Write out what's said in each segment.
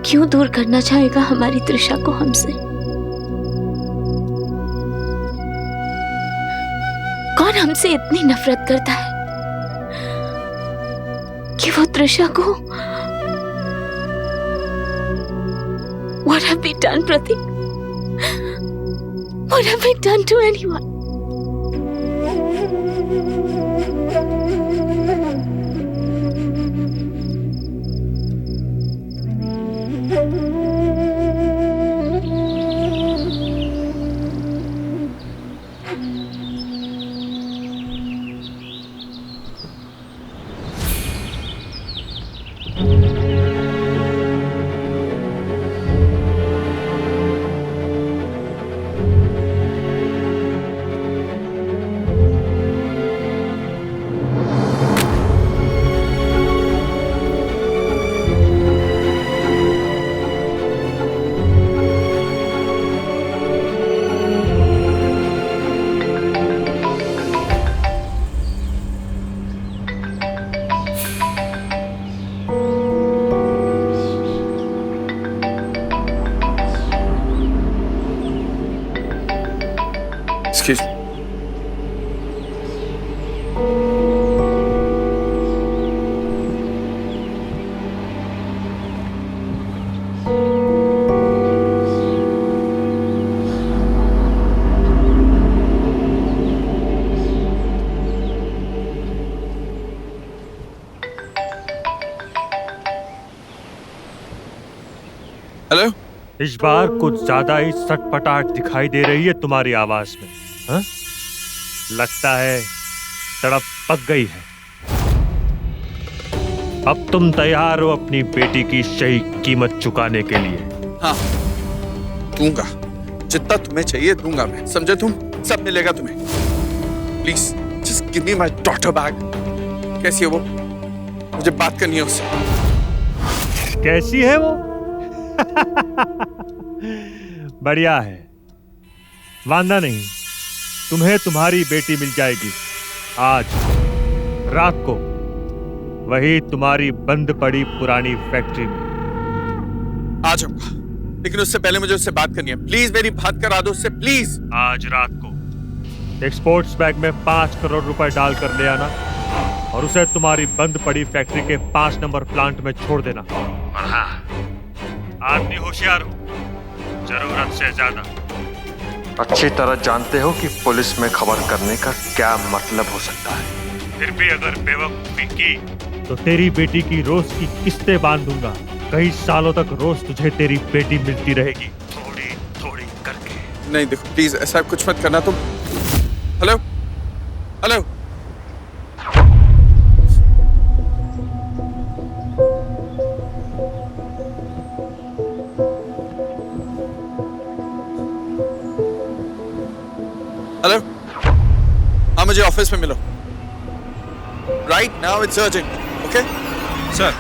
क्यों दूर करना चाहेगा हमारी तृषा को हमसे? कौन हमसे इतनी नफरत करता है कि वो तृषा को? What have we done, Pratik? What have we done to anyone? Excuse me. Hello? इस बार कुछ ज्यादा ही सटपटाहट दिखाई दे रही है तुम्हारी आवाज में। हाँ? लगता है तड़प पक गई है। अब तुम तैयार हो अपनी बेटी की सही कीमत चुकाने के लिए? हाँ, दूंगा। जितना तुम्हें चाहिए दूंगा मैं, समझे तुम? सब मिलेगा तुम्हें। Please just give me my daughter back. कैसी है वो? मुझे बात करनी है उससे। कैसी है वो? बढ़िया है, वांदा नहीं, तुम्हें तुम्हारी बेटी मिल जाएगी आज रात को, वही तुम्हारी बंद पड़ी पुरानी फैक्ट्री में। आ जाऊंगा, लेकिन उससे पहले मुझे उससे बात करनी है। प्लीज मेरी बात करा दो उससे, प्लीज। आज रात को एक स्पोर्ट्स बैग में 5 करोड़ रुपए डालकर ले आना और उसे तुम्हारी बंद पड़ी फैक्ट्री के 5 नंबर प्लांट में छोड़ देना। और हाँ, आदमी होशियार हो, जरूरत से ज्यादा। अच्छी तरह जानते हो कि पुलिस में खबर करने का क्या मतलब हो सकता है। फिर भी अगर बेवकूफी की तो तेरी बेटी की रोज की किस्तें बांध दूंगा। कई सालों तक रोज तुझे तेरी बेटी मिलती रहेगी, थोड़ी थोड़ी करके। नहीं देखो प्लीज, ऐसा कुछ मत करना तुम। Hello hello, hello. हाँ, मुझे ऑफिस में मिलो right now, it's urgent. Okay sir,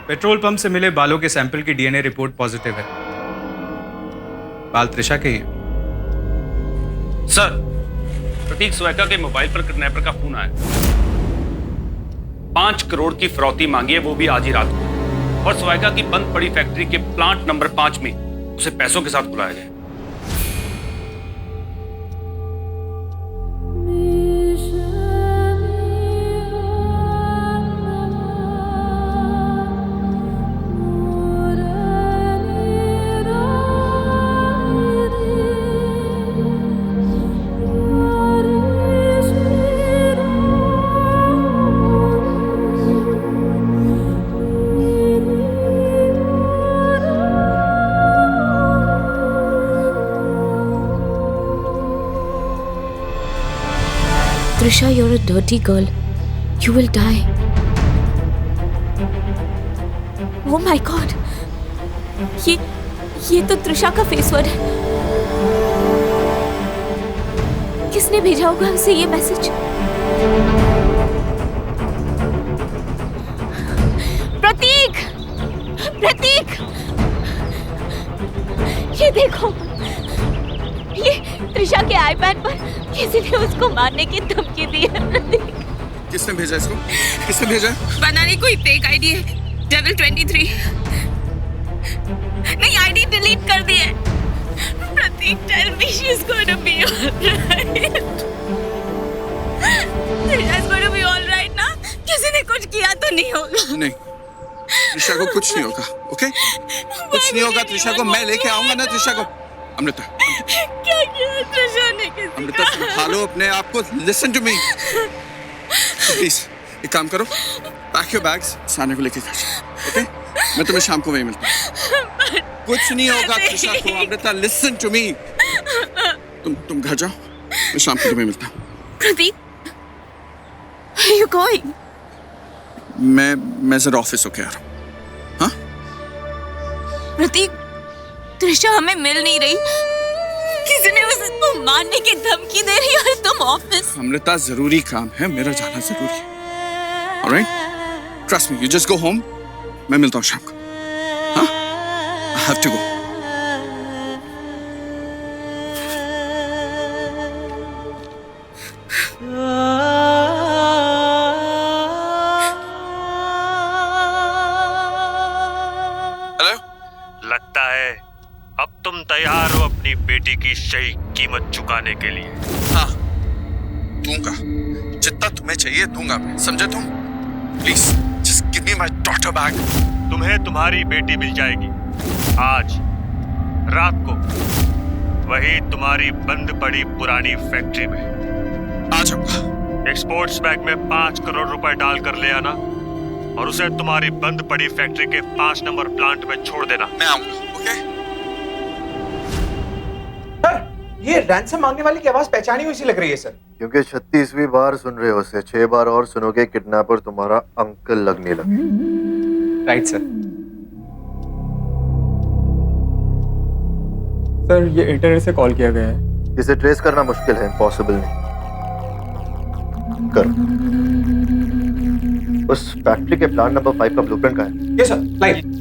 petrol pump से मिले बालों के सैंपल की डीएनए रिपोर्ट पॉजिटिव है। बाल तृषा के ही हैं। सर, प्रतीक स्वायका के मोबाइल पर किडनैपर का फोन आया। 5 करोड़ की फिरौती मांगी है, वो भी आज ही रात को। और स्वायका की बंद पड़ी फैक्ट्री के प्लांट नंबर 5 में उसे पैसों के साथ बुलाया गया। Trisha, you're a dirty girl. You will die. Oh my God! ये तो त्रिशा का फेसवर्ड है। किसने भेजा होगा उसे ये मैसेज? प्रतीक! प्रतीक! ये देखो, ये त्रिशा के आईपैड पर किसी ने उसको मारने की धमकी दी है। प्रतीक, किसने भेजा इसको? किसने भेजा? पता नहीं, कोई फेक आईडी है, Devil 23। नहीं, आईडी डिलीट कर दी है। Prateek, tell me she is going to be alright. Trisha is going to be alright ना? किसी ने कुछ किया तो नहीं होगा? नहीं, त्रिशा को कुछ नहीं होगा, ओके? कुछ नहीं होगा त्रिशा को, मैं लेके आऊंगा ना त्रिशा को। अमृता, क्या किया त्रिशा ने किसी अमृता का? संभालो अपने आप को, लिसन टू मी प्लीज। एक काम करो, पैक योर बैग्स, साने को लेके घर जाओ, ओके? मैं तुम्हें शाम को वहीं मिलता हूँ। कुछ नहीं होगा त्रिशा को। Amrita, listen to me. तुम घर जाओ, मैं शाम को तुम्हें मिलता हूँ। प्रतीक, where are you going? मैं जरा ऑफिस होके आ रहा हूँ। हाँ? प्रतीक, त्रिशा हमें मिल नहीं रही, किसी ने उसको मारने की धमकी दे रही है और तुम ऑफिस। अमृता, जरूरी काम है, मेरा जाना जरूरी है। Alright? Trust me, you just go home. मैं मिलता हूँ शाम को। हाँ? I have to go. Hello? लगता है अब तुम तैयार हो अपनी बेटी की सही कीमत चुकाने के लिए। हाँ, दूंगा। जितना तुम्हें चाहिए दूंगा मैं, समझे तुम? Please just give me my daughter back. तुम्हें तुम्हारी बेटी मिल जाएगी आज रात को, वही तुम्हारी बंद पड़ी पुरानी फैक्ट्री में। आ जाऊंगा। एक स्पोर्ट्स बैग में 5 करोड़ रुपए डाल कर ले आना और उसे तुम्हारी बंद पड़ी फैक्ट्री के 5 नंबर प्लांट में छोड़ देना। मैं आऊंगा, ओके? सर, ये रैंसम मांगने वाले की आवाज पहचानी हुई सी लग रही है सर। क्योंकि 36वीं बार सुन रहे हो, उसे 6 बार और सुनोगे, किडनैपर तुम्हारा अंकल लगने लगे। Right sir. सर, ये इंटरनेट से कॉल किया गया है। इसे ट्रेस करना मुश्किल है, इम्पॉसिबल नहीं। करो। उस फैक्ट्री के प्लान नंबर 5 का ब्लूप्रिंट कहाँ है? Yes sir, line.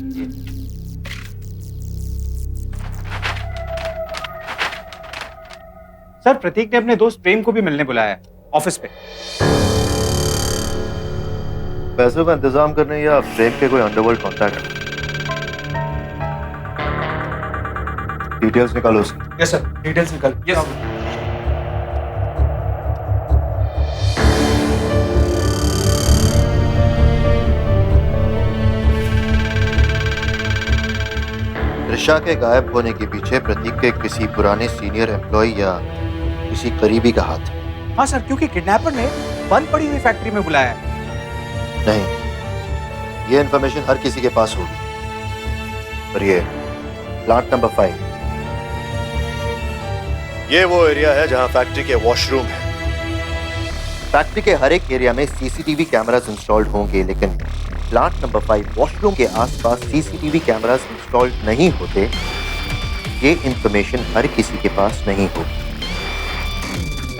सर, प्रतीक ने अपने दोस्त प्रेम को भी मिलने बुलाया है ऑफिस पे। पैसों का इंतजाम करने या प्रेम के कोई अंडरवर्ल्ड कॉन्टैक्ट? डिटेल्स निकालो उसकी। यस सर, डिटेल्स निकल। यस। त्रिशा के गायब होने के पीछे प्रतीक के किसी पुराने सीनियर एम्प्लॉय या किसी करीबी का हाथ है। हाँ सर, क्योंकि किडनैपर ने बंद पड़ी हुई फैक्ट्री में बुलाया है। नहीं, ये इन्फॉर्मेशन हर किसी के पास होगी, पर ये प्लांट नंबर 5, ये वो एरिया है जहां फैक्ट्री के वॉशरूम है। फैक्ट्री के हर एक एरिया में सीसीटीवी कैमरास इंस्टॉल्ड होंगे, लेकिन प्लांट नंबर 5 वॉशरूम के आसपास सीसीटीवी कैमरास इंस्टॉल्ड नहीं होते। ये इंफॉर्मेशन हर किसी के पास नहीं होगी।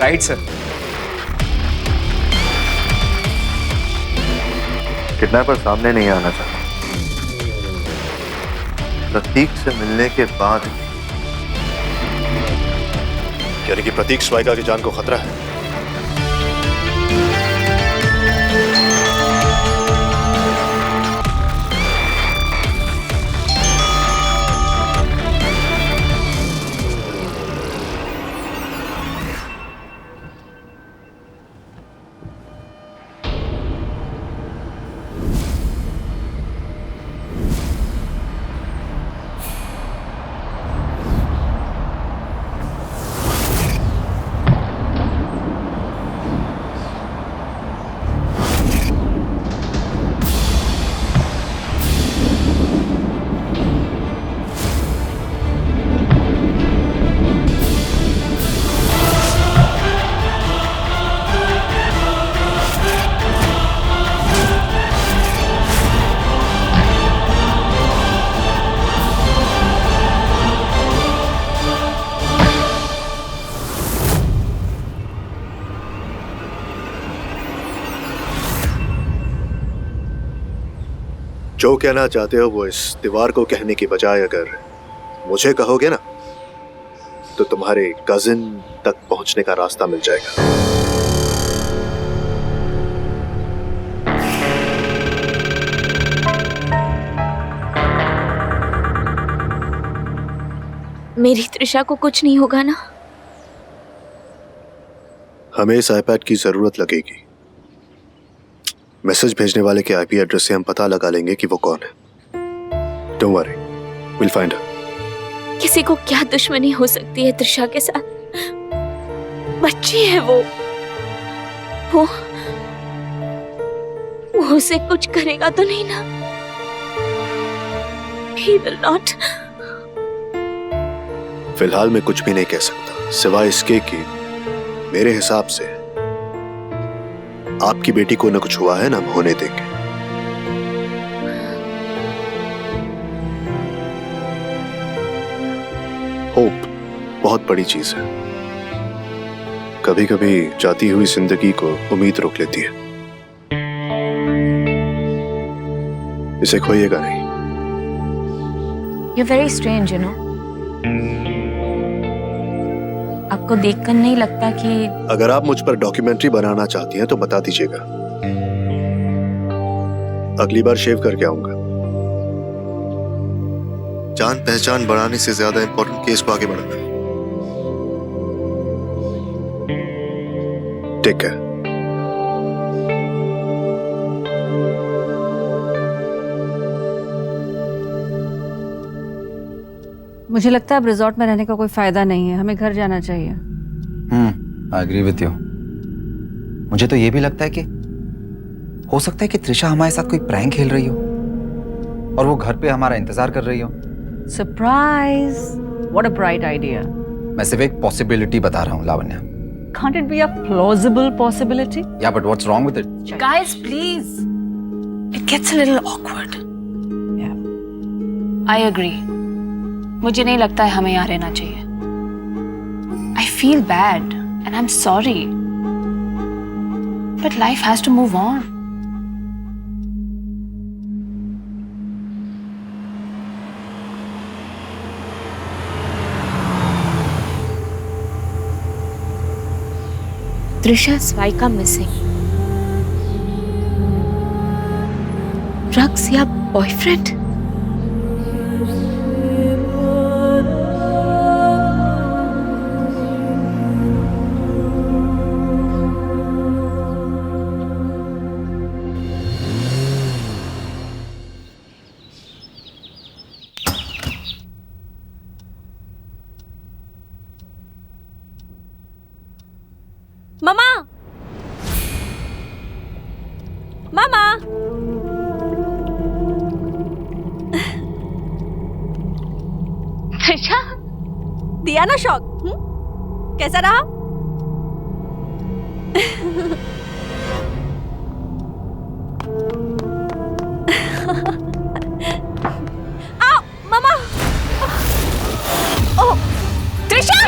Right sir. किडनैपर सामने नहीं आना चाहता। प्रतीक से मिलने के बाद, यानी कि प्रतीक स्वाइका की जान को खतरा है। जो कहना चाहते हो वो इस दीवार को कहने की बजाय अगर मुझे कहोगे ना, तो तुम्हारे कजिन तक पहुंचने का रास्ता मिल जाएगा। मेरी त्रिशा को कुछ नहीं होगा ना? हमें इस आईपैड की जरूरत लगेगी। मैसेज भेजने वाले के आईपी एड्रेस से हम पता लगा लेंगे कि वो कौन है। Don't worry, will find her. किसी को क्या दुश्मनी हो सकती है त्रिशा के साथ? बच्ची है वो उसे कुछ करेगा तो नहीं ना? He will not. फिलहाल मैं कुछ भी नहीं कह सकता, सिवाय इसके कि मेरे हिसाब से आपकी बेटी को न कुछ हुआ है, ना हम होने देंगे। होप बहुत बड़ी चीज है। कभी कभी जाती हुई जिंदगी को उम्मीद रोक लेती है। इसे खोइएगा नहीं। You're very strange, you know. आपको देखकर नहीं लगता कि अगर आप मुझ पर डॉक्यूमेंट्री बनाना चाहती हैं तो बता दीजिएगा, अगली बार शेव करके आऊंगा। जान पहचान बढ़ाने से ज्यादा इंपॉर्टेंट केस को आगे बढ़ाना है। ठीक है। मुझे लगता है अब रिजॉर्ट में रहने का कोई फायदा नहीं है, हमें घर जाना चाहिए। I agree with you. मुझे तो ये भी लगता है कि हो सकता है कि त्रिशा हमारे साथ कोई प्रैंक खेल रही हो और वो घर पे हमारा इंतजार कर रही हो। Surprise, what a bright idea. मैं सिर्फ एक पॉसिबिलिटी बता रहा हूँ Lavanya. Can't it be a plausible possibility? Yeah, but what's wrong with it? guys, please. It gets a little awkward. Yeah. I agree. मुझे नहीं लगता है हमें यहाँ रहना चाहिए. I feel bad and I'm sorry. But life has to move on. Trisha Swaika missing. Drugs या boyfriend? मामा, मामा, त्रिशा, दिया ना शॉक? कैसा रहा? आओ, मामा। ओ, त्रिशा!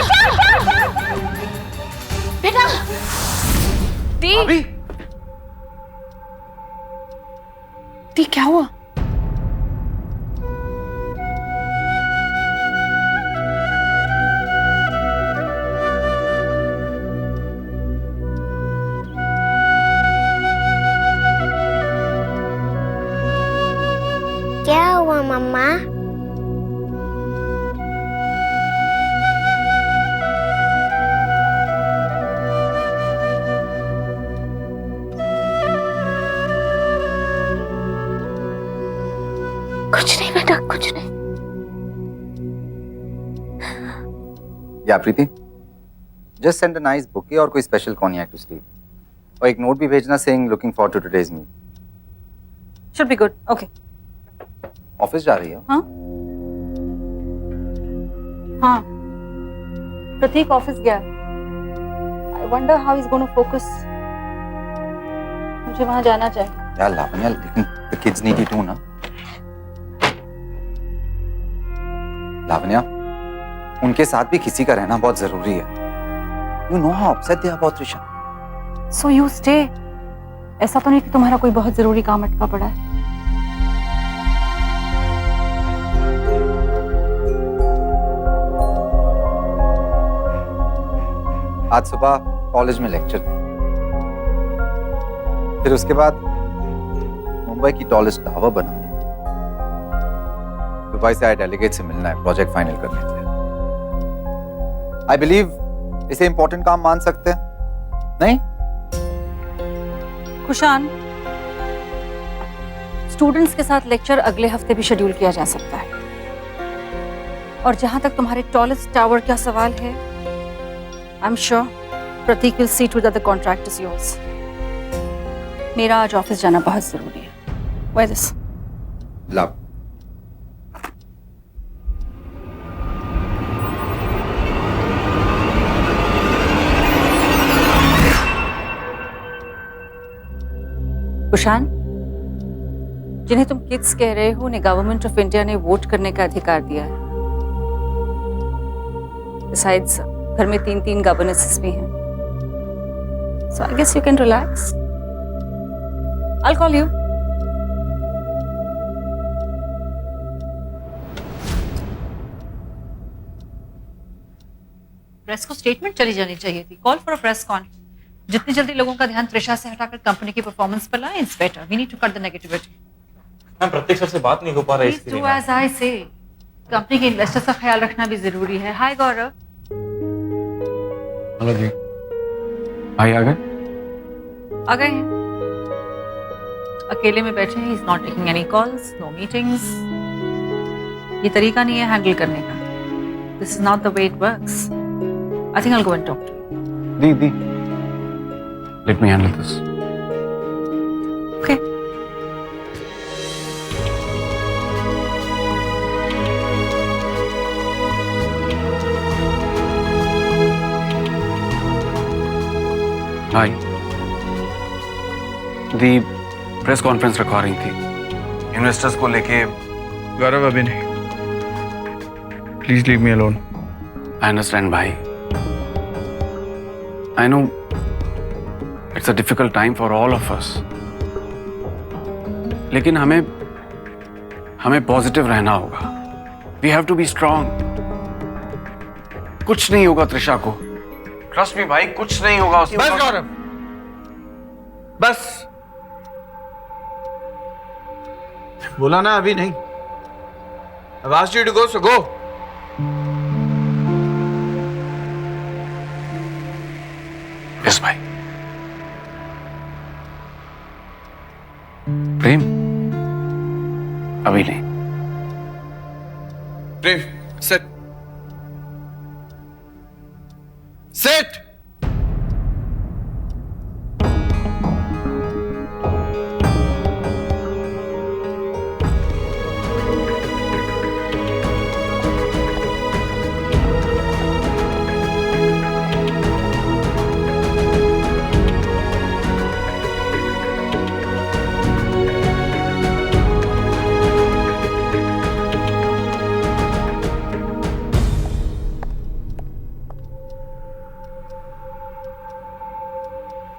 बेटा, दी, अभी दी क्या हुआ? क्या हुआ मम्मा? कुछ नहीं बेटा, कुछ नहीं। या Preeti, just send a nice bouquet और कोई स्पेशल कॉन्याक टू स्टीव, और एक नोट भी भेजना saying looking forward to today's meet. Should be good. Okay. Office जा रही हो? हाँ हाँ, प्रतीक ऑफिस गया। I wonder how is going to focus. मुझे वहां जाना चाहिए। यार लावण्या, लेकिन the kids need you to ना। लावण्या, उनके साथ भी किसी का रहना बहुत जरूरी है। You know how upset they are about Trisha. So you stay. ऐसा तो नहीं कि तुम्हारा कोई बहुत जरूरी काम अटका पड़ा है। आज सुबह कॉलेज में लेक्चर थे, फिर उसके बाद मुंबई की टॉलेस्ट टावर बनानी, दुबई से आए डेलीगेट से मिलना है, प्रोजेक्ट फाइनल करने के लिए। आई बिलीव इसे इंपॉर्टेंट काम मान सकते हैं, नहीं? कुशान, स्टूडेंट्स के साथ लेक्चर अगले हफ्ते भी शेड्यूल किया जा सकता है। और जहां तक तुम्हारे टॉलेस्ट टावर का सवाल है, I am sure Prateek will see to that the contract is yours. मेरा आज ऑफिस जाना बहुत जरूरी है। Where is this? Love. Kushan, जिन्हें तुम किड्स कह रहे हो, उन्हें गवर्नमेंट ऑफ इंडिया ने वोट करने का अधिकार दिया है। Besides, घर में 3-3 गवर्नेंसेस भी हैं। So I guess you can relax. I'll call you. Press को स्टेटमेंट चली जानी चाहिए थी। Call for a press con. जितनी जल्दी लोगों का ध्यान त्रिशा से हटाकर कंपनी की परफॉर्मेंस पर लाएं, it's better. We need to cut the negativity. Ma'am, Prateek sir से बात नहीं हो पा रहा है इसके लिए। एज आई से, कंपनी के इन्वेस्टर्स का ख्याल रखना भी जरूरी है। हाय गौरव। हेलो जी, भाई आ गए? आ गए हैं। अकेले में बैठे हैं। Is not taking any calls, no meetings. ये तरीका नहीं है हैंडल करने का। This is not the way it works. I think I will go and talk to. दी let me handle this. Okay. Hi, दी प्रेस कॉन्फ्रेंस रखवा रही थी इन्वेस्टर्स को लेके। गौरव, अभी नहीं, please leave me alone. I understand भाई, I know it's a difficult time for all of us, लेकिन हमें पॉजिटिव रहना होगा। We have to be strong. कुछ नहीं होगा त्रिशा को, ट्रस्ट मी भाई, कुछ नहीं होगा उसको। बस गौरव, बस। बोला ना अभी नहीं। I've asked you to go, so go. Yes भाई। प्रेम अभी नहीं। प्रेम, sit. Sit.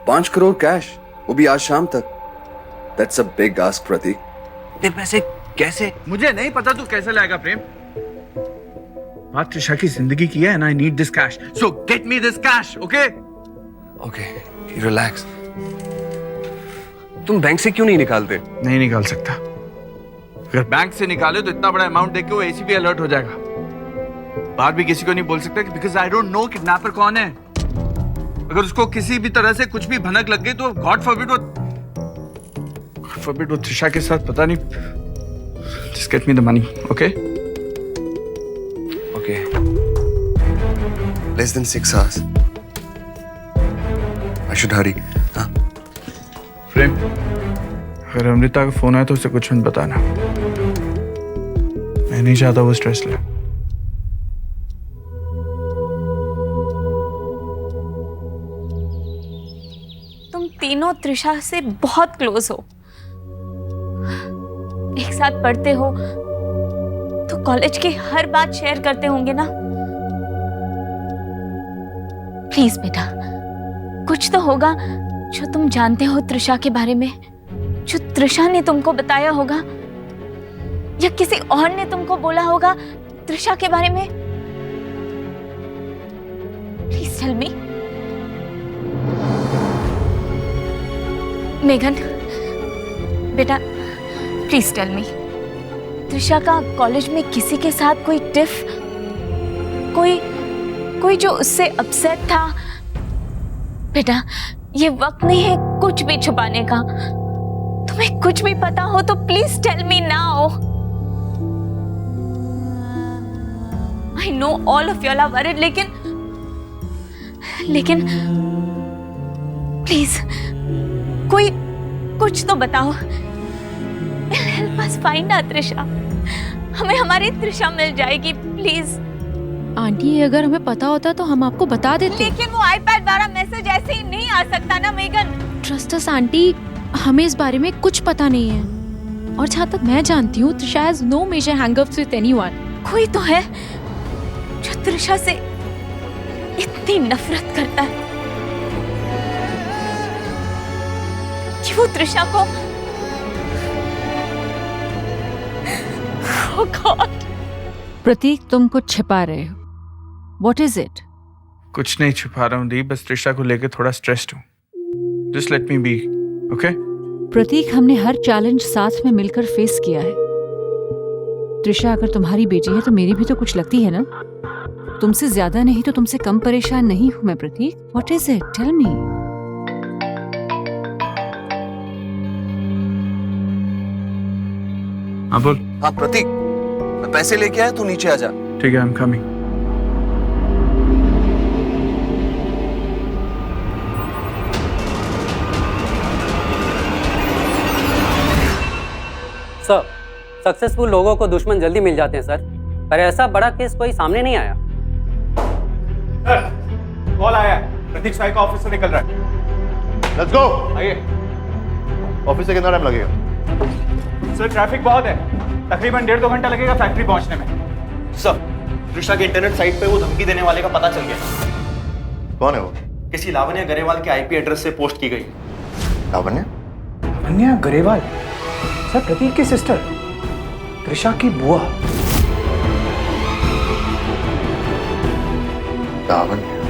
$5 करोड़ कैश, वो भी आज शाम तक। That's a big ask, प्रतीक। ये पैसे कैसे? मुझे नहीं पता तू कैसे लाएगा प्रेम। बात त्रिशा की जिंदगी की है, and I need this cash. So get me this cash, okay? Okay, relax। तुम बैंक से क्यों नहीं निकालते? नहीं निकाल सकता। अगर बैंक से निकाले तो इतना बड़ा अमाउंट देके वो एसीपी अलर्ट हो जाएगा। बाहर भी किसी को नहीं बोल सकता because I don't know kidnapper कौन है। अगर उसको किसी भी तरह से कुछ भी भनक लग गई तो गॉड फॉरबिड वो त्रिशा के साथ पता नहीं। Just get me the money, okay? Okay। Less than 6 hours। I should hurry। हाँ? प्रेम, अगर अमृता का फोन आया तो उसे कुछ मत बताना। मैं नहीं चाहता वो स्ट्रेस ले। तुम तीनों त्रिशा से बहुत क्लोज हो, एक साथ पढ़ते हो, तो कॉलेज की हर बात शेयर करते होंगे ना। प्लीज बेटा, कुछ तो होगा जो तुम जानते हो त्रिशा के बारे में, जो त्रिशा ने तुमको बताया होगा या किसी और ने तुमको बोला होगा त्रिशा के बारे में। प्लीज टेल मी। मेघन बेटा, प्लीज टेल मी, त्रिशा का कॉलेज में किसी के साथ कोई टिफ, कोई जो उससे अपसेट था। बेटा, ये वक्त नहीं है कुछ भी छुपाने का। तुम्हें कुछ भी पता हो तो please tell me now. I know all of you are worried, लेकिन प्लीज कोई कुछ तो बताओ। Help us find our Trisha. हमें हमारी त्रिशा मिल जाएगी, प्लीज। आंटी, अगर हमें पता होता तो हम आपको बता देते। लेकिन वो आईपैड द्वारा मैसेज ऐसे ही नहीं आ सकता ना मेगन। ट्रस्ट अस आंटी, हमें इस बारे में कुछ पता नहीं है। और जहाँ तक मैं जानती हूँ, Trisha has no major hangups with anyone. कोई तो है जो त्रिशा से इतनी नफरत करता है कि वो त्रिशा को Oh God. प्रतीक, तुम कुछ छिपा रहे हो। What is it? कुछ नहीं छुपा रहा हूँ दी, बस त्रिशा को लेकर थोड़ा स्ट्रेस्ड हूँ। Just let me be, okay? प्रतीक, हमने हर चैलेंज साथ में मिलकर फेस किया है। त्रिशा अगर तुम्हारी बेटी है तो मेरी भी तो कुछ लगती है ना। तुमसे ज्यादा नहीं तो तुमसे कम परेशान नहीं हूं मैं प्रतीक। What is it? Tell me. हाँ बोल। हाँ प्रतीक, मैं पैसे लेके आया, तू नीचे आ जा। ठीक है, I'm coming. सर, सक्सेसफुल लोगों को दुश्मन जल्दी मिल जाते हैं सर, पर ऐसा बड़ा केस कोई सामने नहीं आया। कॉल आया है, प्रतीक साई का ऑफिस से निकल रहा है। Let's go. आइए। ऑफिस से कितना टाइम लगेगा? सर ट्रैफिक बहुत है, तकरीबन 1.5-2 घंटा लगेगा फैक्ट्री पहुंचने में। सर, त्रिशा के इंटरनेट साइट पे वो धमकी देने वाले का पता चल गया। कौन है वो? किसी लावण्या गरेवाल के आईपी एड्रेस से पोस्ट की गई। लावण्या? लावण्या गरेवाल? सर, प्रतीक की सिस्टर, त्रिशा की बुआ। लावण्या?